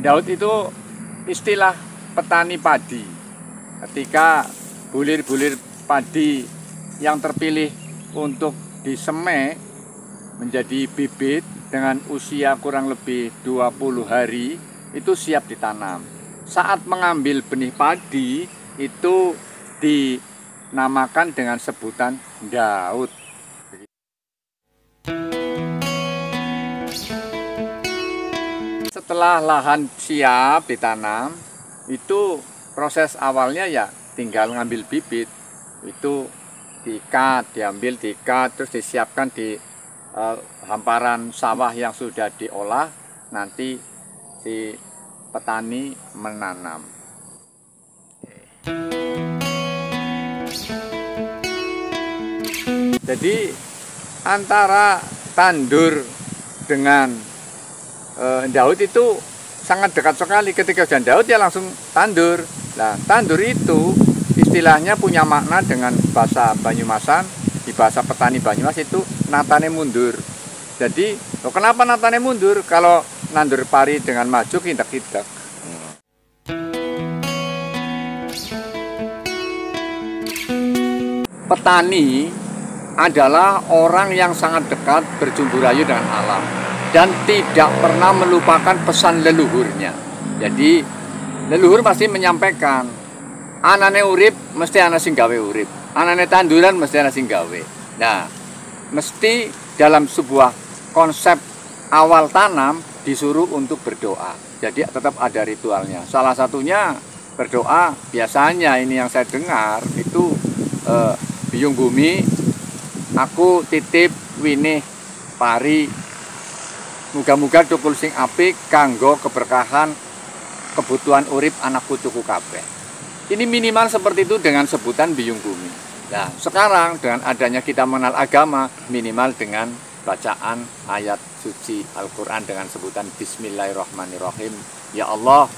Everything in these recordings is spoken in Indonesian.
Daud itu istilah petani padi. Ketika bulir-bulir padi yang terpilih untuk disemai menjadi bibit dengan usia kurang lebih 20 hari itu siap ditanam. Saat mengambil benih padi itu dinamakan dengan sebutan Daud. Setelah lahan siap ditanam, itu proses awalnya ya tinggal ngambil bibit. Itu diambil, terus disiapkan di hamparan sawah yang sudah diolah, nanti si petani menanam. Jadi antara tandur dengan Daud itu sangat dekat sekali. Ketika hujan Daud ya langsung tandur. Nah, tandur itu istilahnya punya makna dengan bahasa Banyumasan, di bahasa petani Banyumas itu natane mundur. Jadi, kenapa natane mundur? Kalau nandur pari dengan maju kintek-kintek. Petani adalah orang yang sangat dekat berjumpa rayu dengan alam dan tidak pernah melupakan pesan leluhurnya. Jadi leluhur pasti menyampaikan, anane urip mesti ana sing gawe urip, anane tanduran mesti ana sing gawe. Nah, mesti dalam sebuah konsep awal tanam disuruh untuk berdoa. Jadi tetap ada ritualnya. Salah satunya berdoa, biasanya ini yang saya dengar itu Biyung Bumi, aku titip winih pari, muga-muga tukul sing apik kanggo keberkahan kebutuhan urip anak pucuku kabeh. Ini minimal seperti itu dengan sebutan Biyung Bumi. Nah, sekarang dengan adanya kita mengenal agama, minimal dengan bacaan ayat suci Al-Quran dengan sebutan Bismillahirrahmanirrahim. Ya Allah,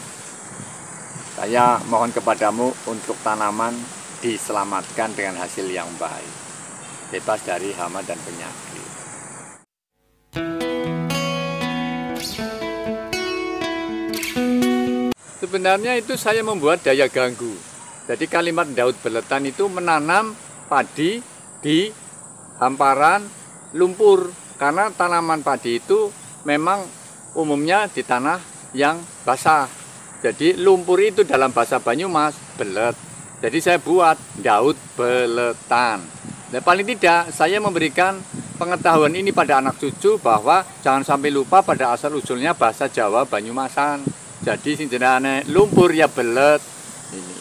saya mohon kepadamu untuk tanaman diselamatkan dengan hasil yang baik, bebas dari hama dan penyakit. Sebenarnya itu saya membuat daya ganggu. Jadi kalimat Daud Beletan itu menanam padi di hamparan lumpur. Karena tanaman padi itu memang umumnya di tanah yang basah. Jadi lumpur itu dalam bahasa Banyumas, belet. Jadi saya buat Daud Beletan. Dan paling tidak saya memberikan pengetahuan ini pada anak cucu bahwa jangan sampai lupa pada asal usulnya bahasa Jawa Banyumasan. Jadi sing jenenge lumpur ya belet ini.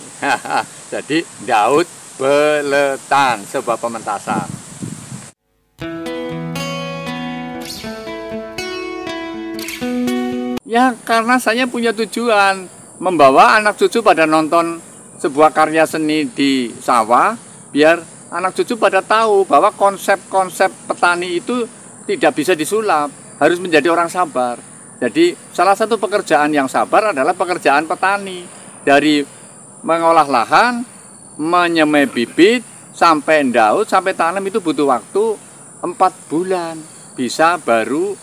Jadi Daud Beletan, sebuah pementasan. Ya karena saya punya tujuan membawa anak cucu pada nonton sebuah karya seni di sawah, biar anak cucu pada tahu bahwa konsep-konsep petani itu tidak bisa disulap, harus menjadi orang sabar. Jadi salah satu pekerjaan yang sabar adalah pekerjaan petani. Dari mengolah lahan, menyemai bibit, sampai Daud, sampai tanam itu butuh waktu 4 bulan. Bisa baru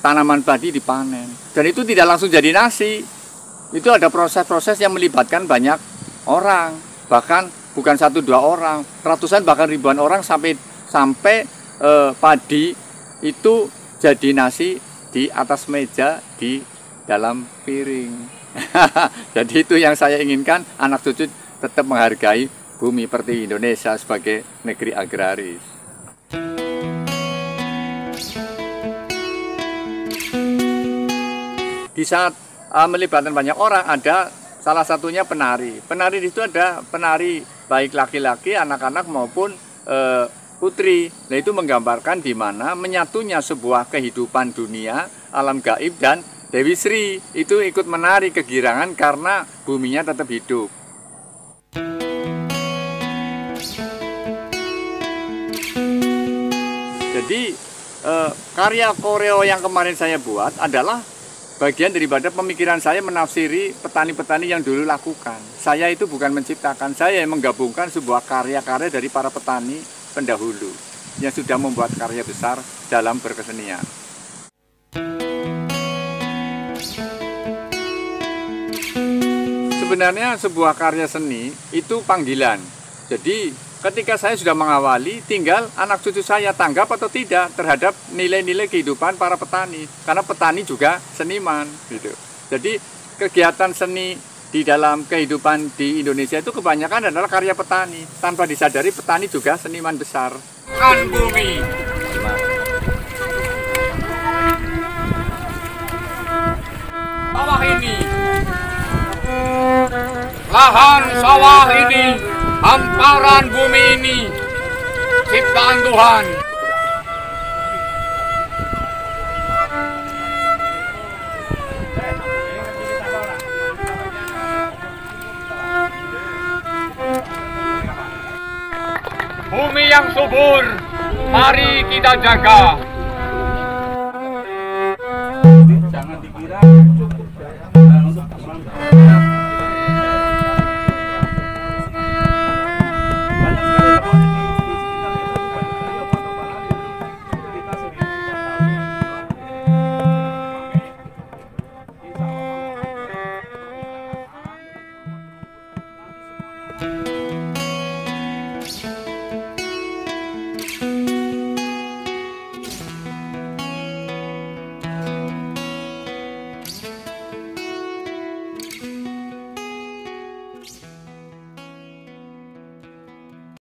tanaman padi dipanen. Dan itu tidak langsung jadi nasi. Itu ada proses-proses yang melibatkan banyak orang. Bahkan bukan 1-2 orang, ratusan bahkan ribuan orang sampai padi itu jadi nasi di atas meja, di dalam piring. Jadi itu yang saya inginkan, anak cucu tetap menghargai bumi Pertiwi Indonesia sebagai negeri agraris. Di saat melibatkan banyak orang, ada salah satunya penari. Penari itu ada penari baik laki-laki, anak-anak maupun putri. Nah, itu menggambarkan di mana menyatunya sebuah kehidupan dunia, alam gaib, dan Dewi Sri itu ikut menari kegirangan karena buminya tetap hidup. Jadi karya koreo yang kemarin saya buat adalah bagian daripada pemikiran saya menafsiri petani-petani yang dulu lakukan. Saya itu bukan menciptakan, saya yang menggabungkan sebuah karya-karya dari para petani pendahulu yang sudah membuat karya besar dalam berkesenian. sebenarnya sebuah karya seni itu panggilan. Jadi ketika saya sudah mengawali, tinggal anak cucu saya tanggap atau tidak terhadap nilai-nilai kehidupan para petani. Karena petani juga seniman gitu. Jadi kegiatan seni di dalam kehidupan di Indonesia itu kebanyakan adalah karya petani. Tanpa disadari petani juga seniman besar. Kan bumi. Sawah ini, lahan sawah ini, hamparan bumi ini, ciptaan Tuhan. Bumi yang subur, mari kita jaga.